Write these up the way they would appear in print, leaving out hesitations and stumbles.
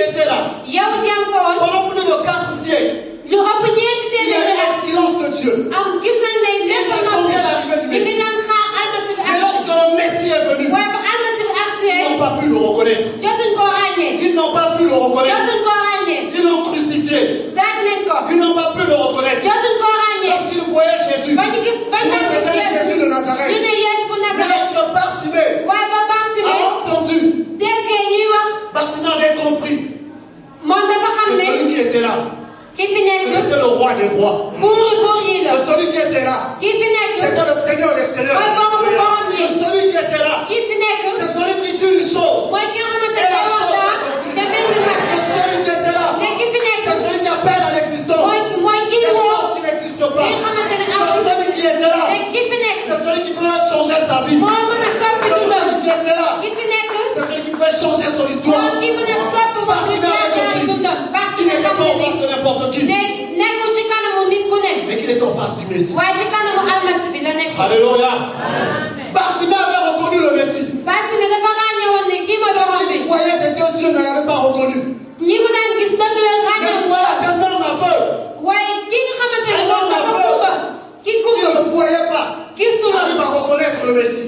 étais là. Pendant plus de 4 siècles. Il y a eu le silence de Dieu. Ils attendaient l'arrivée du Messie. Mais lorsque le Messie est venu, ils n'ont pas pu le reconnaître. Ils n'ont pas pu le reconnaître. Ils l'ont crucifié. Ils n'ont pas pu le reconnaître. Lorsqu'ils voyaient Jésus, c'était Jésus de Nazareth. Mais lorsque Bartimée a entendu, Bartimée avait compris que celui qui était là, c'était le roi des rois. Que celui qui était là, c'était le Seigneur des seigneurs. Que celui qui était là, c'est celui qui tue les choses. Et la chose est accomplie. Que celui qui était là, c'est celui qui appelle à l'existence des choses qui n'existent pas. Que celui qui était là, c'est celui qui peut changer sa vie. Que celui qui était là, c'est celui qui peut changer son histoire. Bartimée avait compris qu'il n'était pas en face de n'importe qui, mais qu'il est en face du Messie. Alléluia. Bartimée avait reconnu le Messie. Ceux qui voyaient des deux yeux ne l'avaient pas reconnu. Mais voilà qu'un homme aveugle, qui ne voyait pas, arrive à reconnaître le Messie.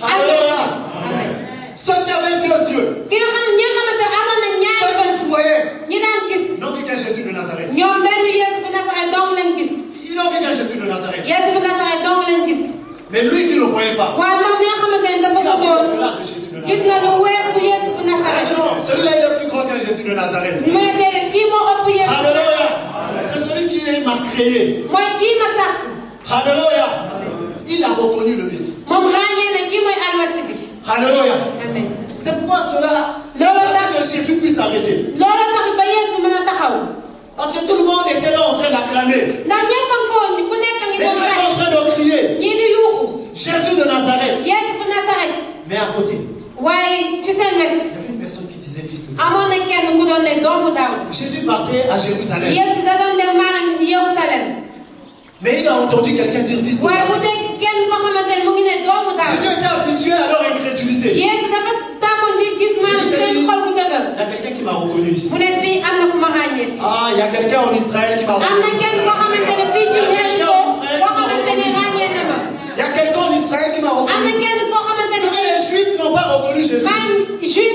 Alléluia. Ceux qui avaient deux yeux, ceux qui voyaient, n'ont vu qu'un Jésus de Nazareth. Ils n'ont vu qu'un Jésus de Nazareth. Mais lui qui ne le voyait pas, il a vu au-delà de Jésus de Nazareth. Celui-là il est plus grand qu'un Jésus de Nazareth. Alléluia. C'est celui qui m'a créé. Alléluia. Il a reconnu le Messie. Alléluia. C'est pourquoi cela, que Jésus puisse arrêter. Parce que tout le monde était là en train d'acclamer. Les gens étaient en train de crier. Jésus de Nazareth. Mais à côté, il y avait une personne qui disait fils de Dieu. Jésus partait à Jérusalem. Mais il a entendu quelqu'un dire fils de Dieu. Jésus était habitué à leur incrédulité. Il y a quelqu'un qui m'a reconnu ici. Ah, il y a quelqu'un en Israël qui m'a reconnu. Il y a quelqu'un en Israël qui m'a reconnu. C'est vrai, les Juifs n'ont pas reconnu Jésus. C'est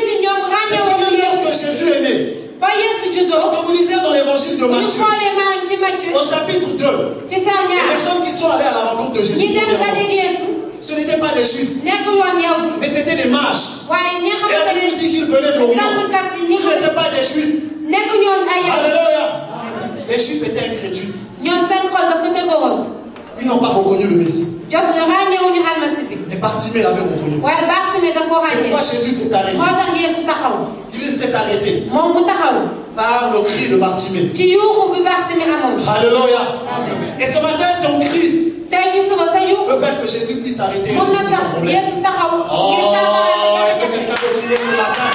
comme lorsque Jésus est né. Lorsque vous lisez dans l'évangile de Matthieu, au chapitre 2, les personnes qui sont allées à la rencontre de Jésus, ce n'étaient pas des Juifs, mais c'était des mages. Et la Bible dit qu'ils venaient d'Orient. Ils n'étaient pas des Juifs. Alléluia. Les Juifs étaient incrédules. Ils n'ont pas reconnu le Messie. Mais Bartimée l'avait reconnu. C'est pourquoi Jésus s'est arrêté. Il s'est arrêté par le cri de Bartimée. Alléluia. Et ce matin, ton cri peut faire que Jésus puisse arrêter. Oh, est-ce que quelqu'un peut crier ce matin?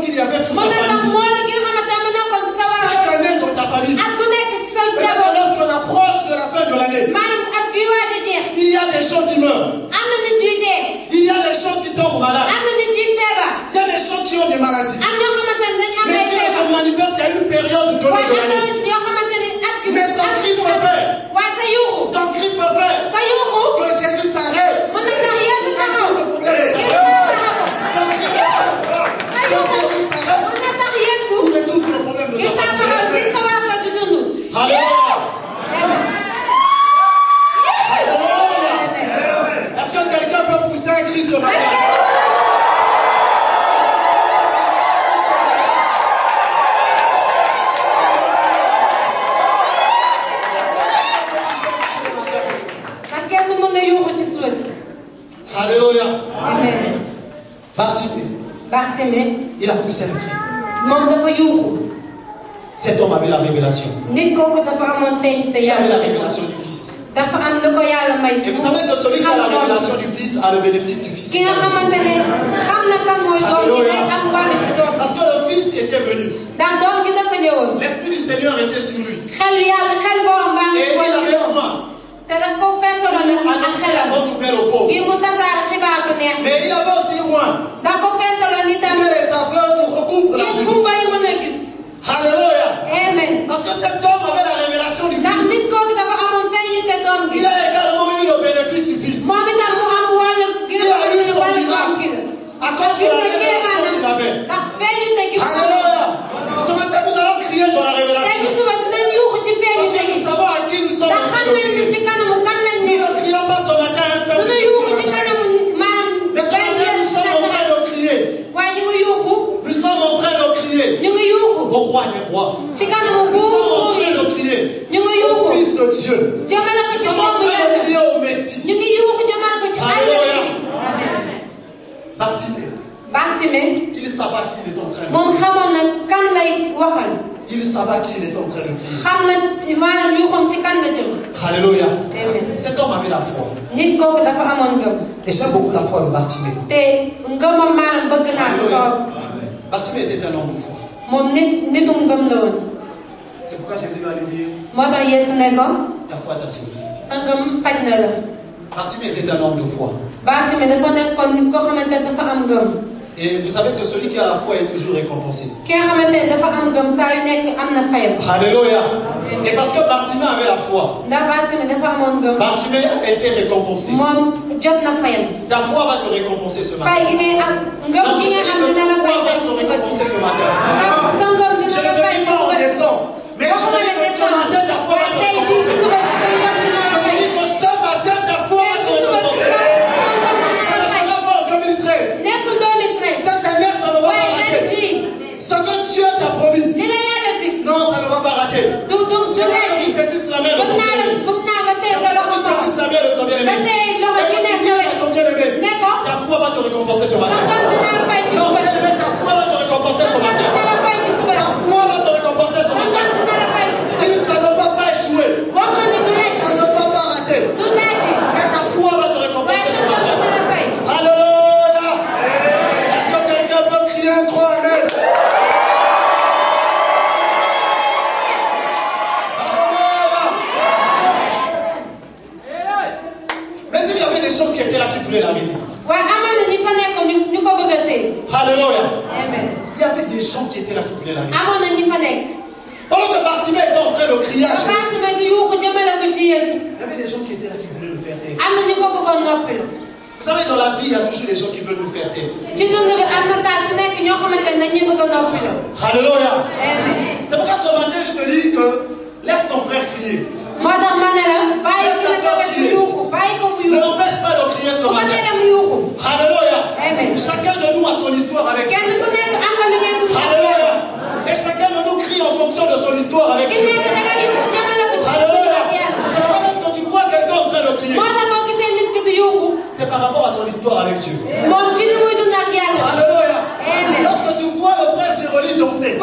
Qu'il y avait sur ta famille. Chaque année dans ta famille. Lorsqu'on approche de la fin de l'année, il y a des gens qui meurent. Il y a des gens qui tombent malades. Il y a des gens qui ont des maladies. Mais qui ne se manifestent qu'à une période donnée de l'année. Mais ton cri peut faire. Ton cri peut faire que Jésus s'arrête. Est-ce que quelqu'un peut pousser un cri ce matin? Alléluia. Amen. Bartimée, il a poussé un cri. Cet homme avait la révélation. Il avait la révélation du Fils. Et vous savez que celui qui a la révélation du Fils a le bénéfice du Fils. Parce que le Fils était venu. L'Esprit du Seigneur était sur lui. Et il avait quoi? Annoncer la bonne nouvelle aux pauvres. Mais il avait aussi loin. Que les aveugles recouvrent la vue. Alléluia. Amen. Parce que cet homme avait la révélation du Fils. Il a également eu le bénéfice du Fils. Il a eu son miracle à cause de la révélation qu'il avait. Alléluia. Ce matin, nous allons crier dans la révélation. Parce que nous savons à qui nous sommes en train de crier. Nous ne crions pas ce matin un seul Jésus. Mais ce matin, nous sommes en train de crier. Nous sommes en train de crier au roi des rois. Nous sommes en train de crier au Fils de Dieu. Nous sommes en train de crier au Messie. Alléluia. Bartimée, il savait qu'il était en train de crier. Il savait qu'il était en train de crier. Alléluia. Cet homme avait la foi. Et j'aime beaucoup la foi de Bartimée. Bartimée était un homme de foi. C'est pourquoi Jésus va lui dire la foi t'a sauvé. Bartimée était un homme de foi. Et vous savez que celui qui a la foi est toujours récompensé. Alléluia. Et parce que Bartimée avait la foi, Bartimée a été récompensé. Ta foi va te récompenser ce matin. Donc je te dis que ta foi va te récompenser ce matin. Je ne te dis pas en décembre, mais je te dis que ce matin ta foi va te récompenser. Je te dis que ce matin ta foi va te récompenser. Ça ne sera pas en 2013. Cette année, ça ne va pas rater. Ce que Dieu t'a promis, non, ça ne va pas rater. Je veux que tu spécifies la main de ton bien-aimé. Je veux que tu spécifies la main de ton bien-aimé. Et que tu dises à ton bien-aimé, ta foi va te récompenser ce matin. Non, bien-aimé, ta foi va te récompenser ce matin. Ta foi va te récompenser ce matin. Dis, ça ne va pas échouer. Ça ne va pas rater. Mais ta foi va te récompenser ce matin. Alléluia. Est-ce que quelqu'un peut crier un grand amen? Alléluia. Mais il y avait des gens qui étaient là qui voulaient l'arrêter. Alléluia. Il y avait des gens qui étaient là qui voulaient l'arrêter. Pendant que Bartimée était en train de crier, il y avait des gens qui étaient là qui voulaient le faire taire. Vous savez, dans la vie, il y a toujours des gens qui veulent nous faire taire. Alléluia. C'est pourquoi ce matin, je te dis que laisse ton frère crier. Laisse ta soeur crier. Ne l'empêche pas de crier ce matin. Alléluia. Chacun de nous a son histoire avec Dieu. Alléluia. Et chacun de nous crie en fonction de son histoire avec Dieu. Alléluia. C'est pas lorsque tu vois quelqu'un en train de crier. C'est par rapport à son histoire avec Dieu. Alléluia. Lorsque tu vois le frère Jérôme danser, c'est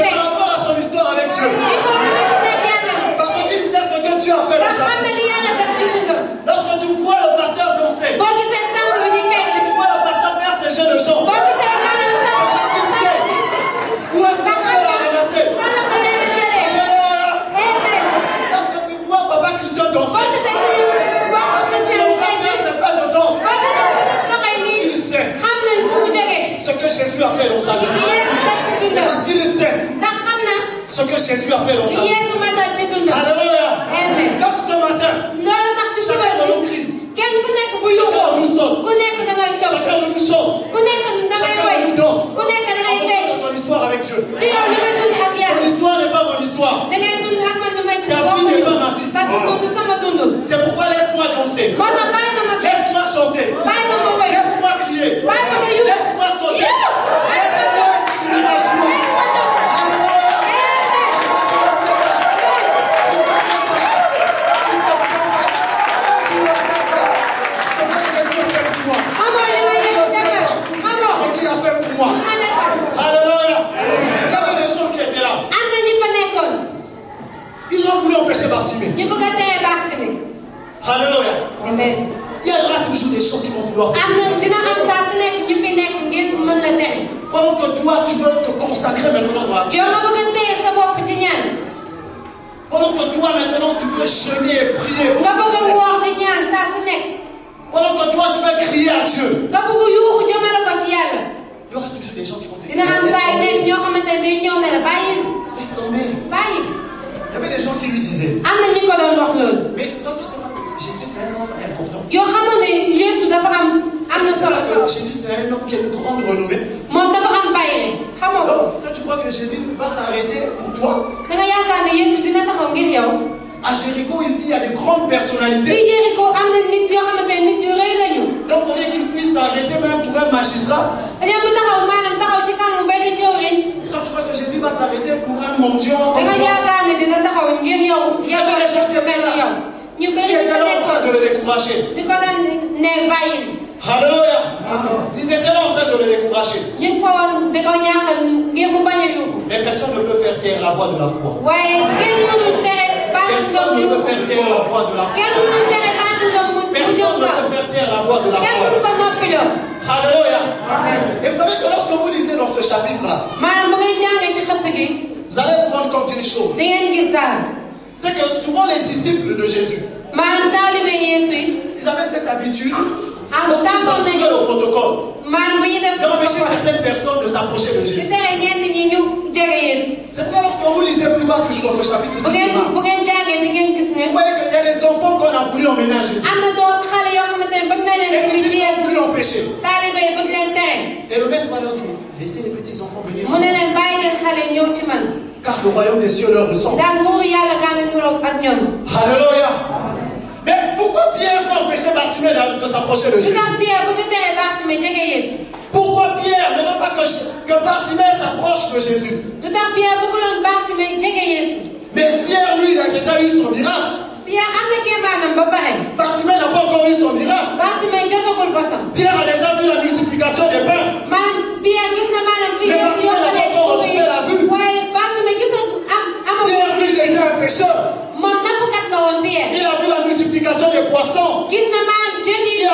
par rapport à son histoire avec Dieu. Parce qu'il sait ce que Dieu a fait dans sa vie. Lorsque tu vois le pasteur danser, tu vois le pasteur faire ses jeux de chant, parce qu'il sait où est-ce que Dieu l'a ramassé. Lorsque tu vois Papa Christian danser, lorsque tu le vois faire des pas de danse, il sait ce que Jésus a fait dans sa vie. C'est parce qu'il sait ce que Jésus a fait dans sa vie. Alléluia. Donc ce matin, chacun de nous crie, chacun de nous saute, chacun de nous chante, chacun de nous danse, en fonction de son histoire avec Dieu. Mon histoire n'est pas mon histoire. Ta vie n'est pas ma vie. C'est pourquoi laisse-moi danser, laisse-moi chanter, laisse-moi crier, laisse-moi sauter, laisse-moi exprimer ma joie. Alléluia. Il y avait des gens qui étaient là. Ils ont voulu empêcher Bartimée. Bartimée. Alléluia. Amen. Il y aura toujours des gens qui vont vouloir te pendant que toi, tu veux te consacrer maintenant dans la prière. Pendant que toi, maintenant, tu veux jeûner et prier. Pendant que toi, tu veux crier à Dieu. Il y aura toujours des gens qui vont te dire laisse tomber. Il y avait des gens qui lui disaient mais toi, tu sais pas que Jésus, c'est un homme important. Jésus, c'est un homme qui a une grande renommée. Donc, toi, tu crois que Jésus va s'arrêter pour toi? À Jéricho, ici, il y a des grandes personnalités. Donc, on est qu'il puisse s'arrêter même pour un magistrat. Toi, tu crois que Jésus va s'arrêter pour un mendiant? Il y avait des gens qui étaient là, qui étaient là en train de le décourager. Alléluia. Ils étaient là en train de le décourager. Mais personne ne peut faire taire la voix de la foi. Personne ne peut faire taire la voix de la foi. Personne ne peut faire taire la voix de la foi. Alléluia. Et vous savez que lorsque vous lisez dans ce chapitre-là, vous allez prendre compte d'une chose. C'est que souvent les disciples de Jésus, ils avaient cette habitude, lorsqu'ils assumaient le protocole, d'empêcher certaines personnes de s'approcher de Jésus. C'est pourquoi lorsque vous lisez plus bas toujours dans ce chapitre, vous voyez qu'il y a des enfants qu'on a voulu emmener à Jésus. Et ils ont voulu empêcher. Et le maître va leur dire, laissez les petits enfants venir. Car le royaume des cieux leur ressemble. Alléluia. Mais pourquoi Pierre veut empêcher Bartimée de s'approcher de Jésus? Pourquoi Pierre ne veut pas que Bartimée s'approche de Jésus? Mais Pierre, lui, il a déjà eu son miracle. Bartimée n'a pas encore eu son miracle. Pierre a déjà vu la multiplication des pains. Mais Bartimée n'a pas encore retrouvé la vue. Pierre, lui, il était un pécheur. Il a vu la multiplication des poissons. Il a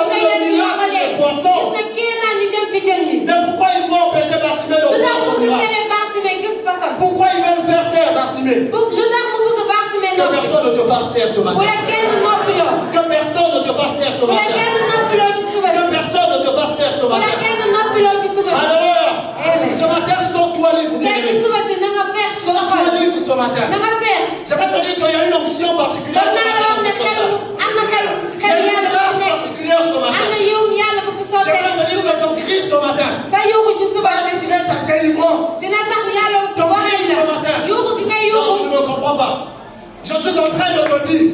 vu le miracle des poissons. Mais pourquoi il veut empêcher Bartimée de voir son miracle? Pourquoi il veut faire taire Bartimée? Que personne ne te fasse taire ce matin. Que personne ne te fasse taire ce matin. Que personne ne te fasse taire ce matin. Alléluia. Ce matin, sens-toi libre. Sens-toi libre ce matin. J'aimerais te dire qu'il y a une onction particulière ce matin. Il y a une grâce particulière ce matin. J'aimerais te dire que ton cri ce matin va attirer ta délivrance. Ton cri ce matin. Non, tu ne me comprends pas. Je suis en train de te dire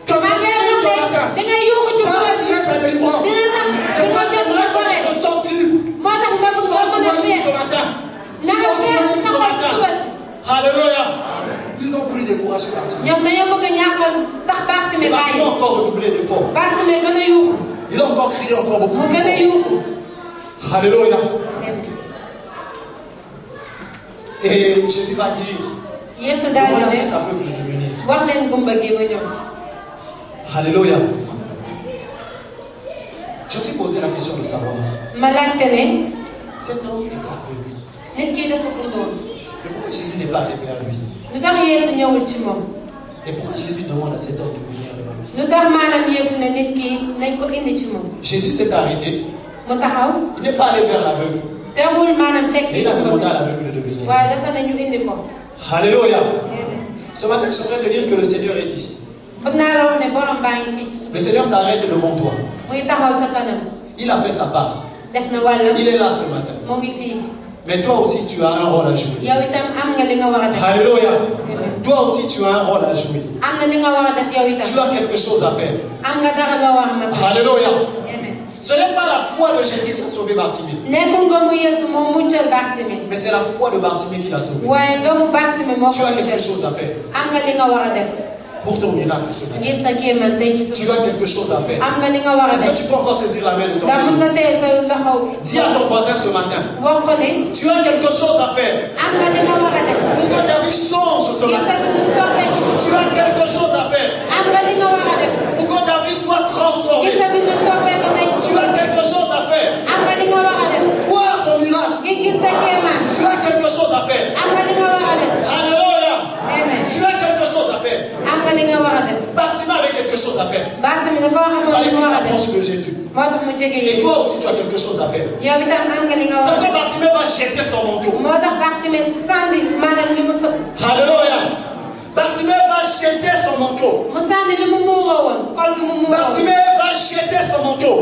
que ton cri ce matin va attirer ta délivrance. C'est pourquoi j'aimerais que tu te sentes libre. Sens-toi libre ce matin. Sens-toi libre ce matin. Alléluia. Ils ont voulu décourager Bartimée. Mais Bartimée a encore redoublé d'efforts. Il a encore crié encore beaucoup. Alléluia. Et Jésus va dire, voilà cet aveugle de venir. Alléluia. Je me suis posé la question de savoir. Cet homme est aveugle. Mais pourquoi Jésus n'est pas allé vers lui? Et pourquoi Jésus demande à cet homme de venir vers lui? Jésus s'est arrêté. Il n'est pas allé vers l'aveugle. Et il a demandé à l'aveugle de venir. Alléluia. Ce matin, j'aimerais te dire que le Seigneur est ici. Le Seigneur s'arrête devant toi. Il a fait sa part. Il est là ce matin. Mais toi aussi, tu as un rôle à jouer. Alléluia. Toi aussi, tu as un rôle à jouer. Tu as quelque chose à faire. Alléluia. Ce n'est pas la foi de Jésus qui a sauvé Bartimée. Mais c'est la foi de Bartimée qui l'a sauvé. Tu as quelque chose à faire. pour ton miracle ce matin. Tu as quelque chose à faire. Est-ce que tu peux encore saisir la main de ton ami? Dis à ton voisin ce matin. Tu as quelque chose à faire. Pour que ta vie change ce matin. Tu as quelque chose à faire. Pour que ta vie soit transformée. Tu as quelque chose à faire. Pour voir ton miracle. Tu as quelque chose à faire. Alléluia. Tu as quelque chose à faire. Bartimée avait quelque chose à faire. Fallait qu'il s'approche de Jésus. Et toi aussi tu as quelque chose à faire. C'est que Bartimée va jeter son manteau. Alléluia. Bartimée va jeter son manteau. Bartimée va jeter son manteau.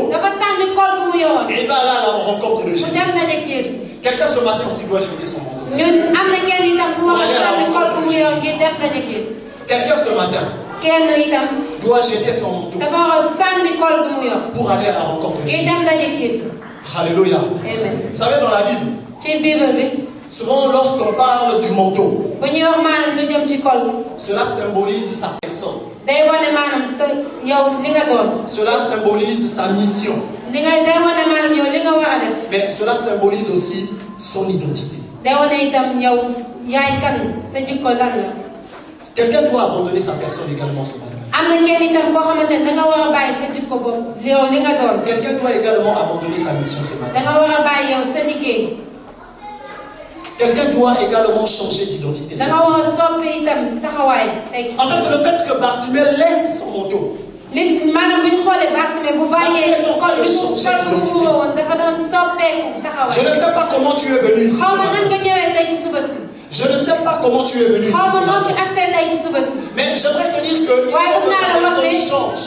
Et il va aller à la rencontre de Jésus. Quelqu'un ce matin aussi doit jeter son manteau. Quelqu'un ce matin doit jeter son manteau pour aller à la rencontre de Jésus. Alléluia. Vous savez, dans la Bible, souvent lorsqu'on parle du manteau, cela symbolise sa personne. Cela symbolise sa mission. Mais cela symbolise aussi son identité. Quelqu'un doit abandonner sa personne également ce matin. Quelqu'un doit également abandonner sa mission ce matin. Quelqu'un doit également changer d'identité. En fait, le fait que Bartimée laisse son manteau, Bartimée est en train de changer d'identité. Je ne sais pas comment tu es venu ici. Je ne sais pas comment tu es venu ici. Mais j'aimerais te dire que il faut que ta personne change.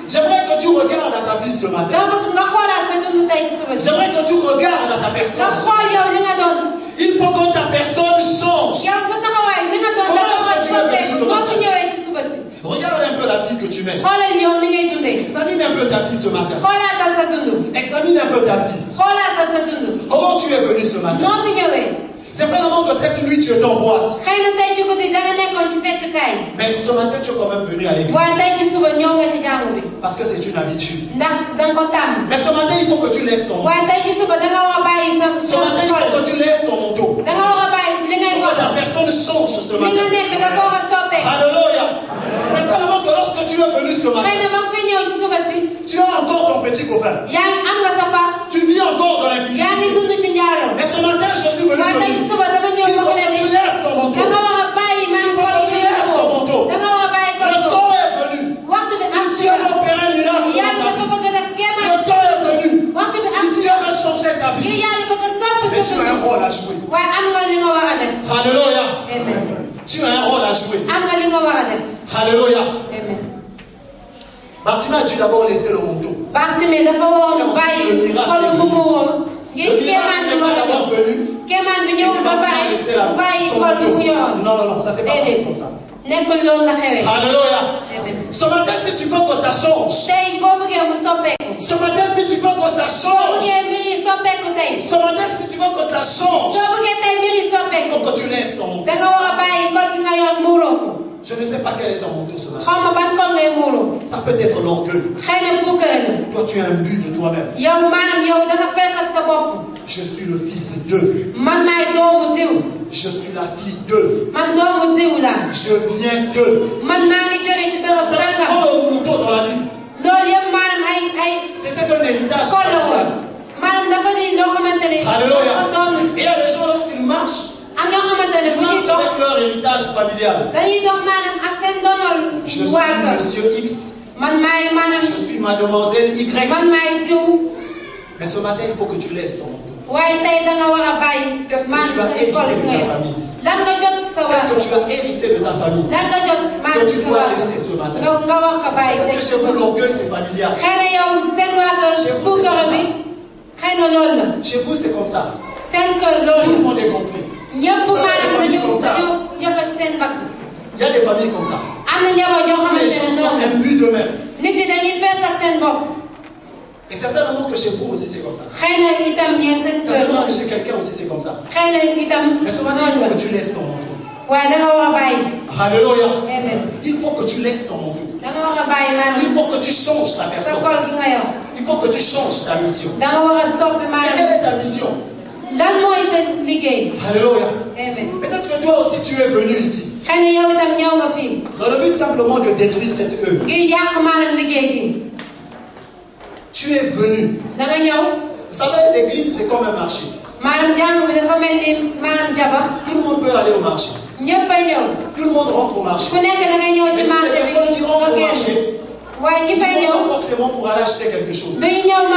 J'aimerais que tu regardes à ta vie ce matin. J'aimerais que tu regardes à ta personne. Il faut que ta personne change. Comment est-ce que tu es venu ce matin? Regarde un peu la vie que tu mènes. Examine un peu ta vie ce matin. Examine un peu ta vie. Comment tu es venu ce matin? C'est vraiment que cette nuit tu es en boîte. Mais ce matin tu es quand même venu à l'église. Parce que c'est une habitude. Mais ce matin il faut que tu laisses ton manteau. Ce matin il faut que tu laisses ton manteau. Il faut que ta personne change ce matin. Alléluia. C'est tellement que lorsque tu es venu ce matin, tu as encore ton petit copain. Tu vis encore dans l'impunité. Mais ce matin je suis venu te dire, il faut que tu laisses ton manteau. Il faut que tu laisses ton manteau. Le temps est venu. Dieu va opérer un miracle dans ta vie. Le temps est venu. Dieu va changer ta vie. Mais tu as un rôle à jouer. Alléluia. Tu as un rôle à jouer. Alléluia. Bartimée a dû d'abord laisser le manteau. Le miracle n'est pas d'abord venu. Et Bartimée a laissé son manteau. Non, ça s'est pas passé comme ça. Alléluia. Ce matin, si tu veux que ça change. Ce matin, si tu veux que ça change. Ce matin, si tu veux que ça change. Il faut que tu laisses ton manteau. Je ne sais pas quel est ton manteau ce matin. Ça peut être l'orgueil. Toi, tu as un but de toi-même. Je suis le fils d'eux. Je suis la fille d'eux. Je viens d'eux. C'est souvent le manteau dans la Bible. C'était un héritage familial. Alléluia. Et il y a des gens lorsqu'ils marchent, ils marchent avec leur héritage familial. Je suis monsieur X. Je suis mademoiselle Y. Mais ce matin, il faut que tu laisses ton manteau. Qu'est-ce que tu as hérité de ta famille? Qu'est-ce que tu as hérité de ta famille que tu dois laisser ce matin? Peut-être que chez vous, l'orgueil, c'est familial. Chez vous, c'est comme ça. Tout le monde est gonflé. Il y a des familles comme ça. Il y a des familles comme ça. Les gens sont imbus d'eux-mêmes. Et certainement que chez vous aussi c'est comme ça. Certainement que chez quelqu'un aussi c'est comme ça. Mais ce matin il faut que tu laisses ton manteau. Alléluia. Il faut que tu laisses ton monde. Il faut que tu changes ta personne. Il faut que tu changes ta mission. Et quelle est ta mission? Alléluia. Peut-être que toi aussi tu es venu ici dans le but simplement de détruire cette œuvre. Tu es venu. Vous savez, l'église c'est comme un marché. Tout le monde peut aller au marché. Tout le monde rentre au marché. Les personnes qui rentrent au marché, ils ne vont pas forcément pour aller acheter quelque chose. Il y en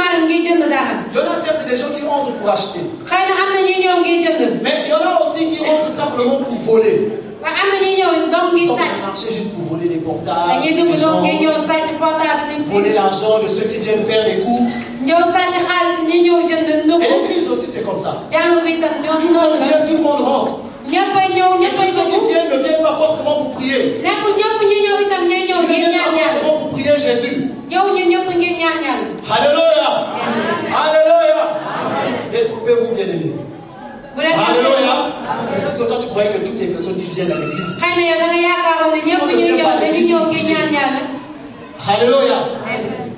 a certes des gens qui rentrent pour acheter. Mais il y en a aussi qui rentrent simplement pour voler. Ils sont marché juste pour voler les portables, les gens, voler l'argent de ceux qui viennent faire des courses. Et l'église aussi c'est comme ça. Tout le monde vient, tout le monde rentre. Et tous ceux qui viennent ne viennent pas forcément pour prier. Ils ne viennent pas forcément pour prier Jésus. Alléluia. Alléluia. Détrompez-vous, bien-aimés. Alléluia. Peut-être que toi tu croyais que toutes les personnes qui viennent à l'église. Alléluia.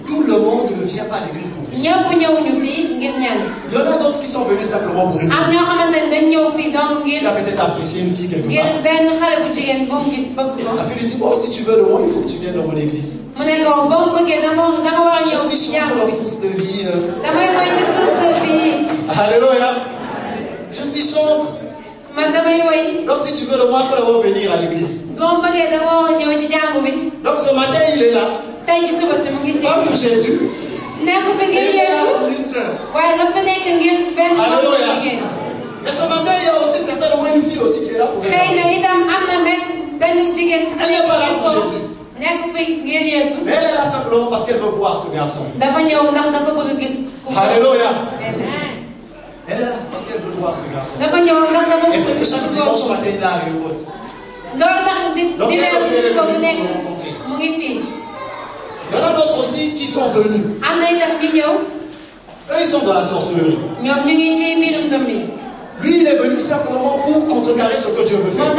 Tout le monde ne vient pas à l'église pour prier. Il y en a d'autres qui sont venus simplement pour une fille. Il a peut-être apprécié une fille quelque part. La fille lui dit, bon, si tu veux de moi, il faut que tu viennes dans mon église. Je suis sur ton source de vie. Alléluia. Je suis chantre. Donc si tu veux de moi, il faut d'abord venir à l'église. Donc ce matin, il est là. Pas pour Jésus. Il est là pour une sœur. Alléluia. Mais ce matin, il y a aussi certainement une fille aussi qui est là pour un garçon. Elle n'est pas là pour Jésus. Mais elle est là simplement parce qu'elle veut voir ce garçon. Alléluia. Elle est là parce qu'elle veut voir ce garçon. Et c'est que chaque dimanche matin, il arrive au vote. Donc elle aussi, elle est venue pour me rencontrer. Il y en a d'autres aussi qui sont venus. Eux, ils sont dans la sorcellerie. Lui, il est venu simplement pour contrecarrer ce que Dieu veut faire.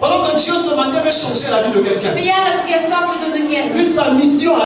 Pendant que Dieu ce matin veut changer la vie de quelqu'un. Lui, sa mission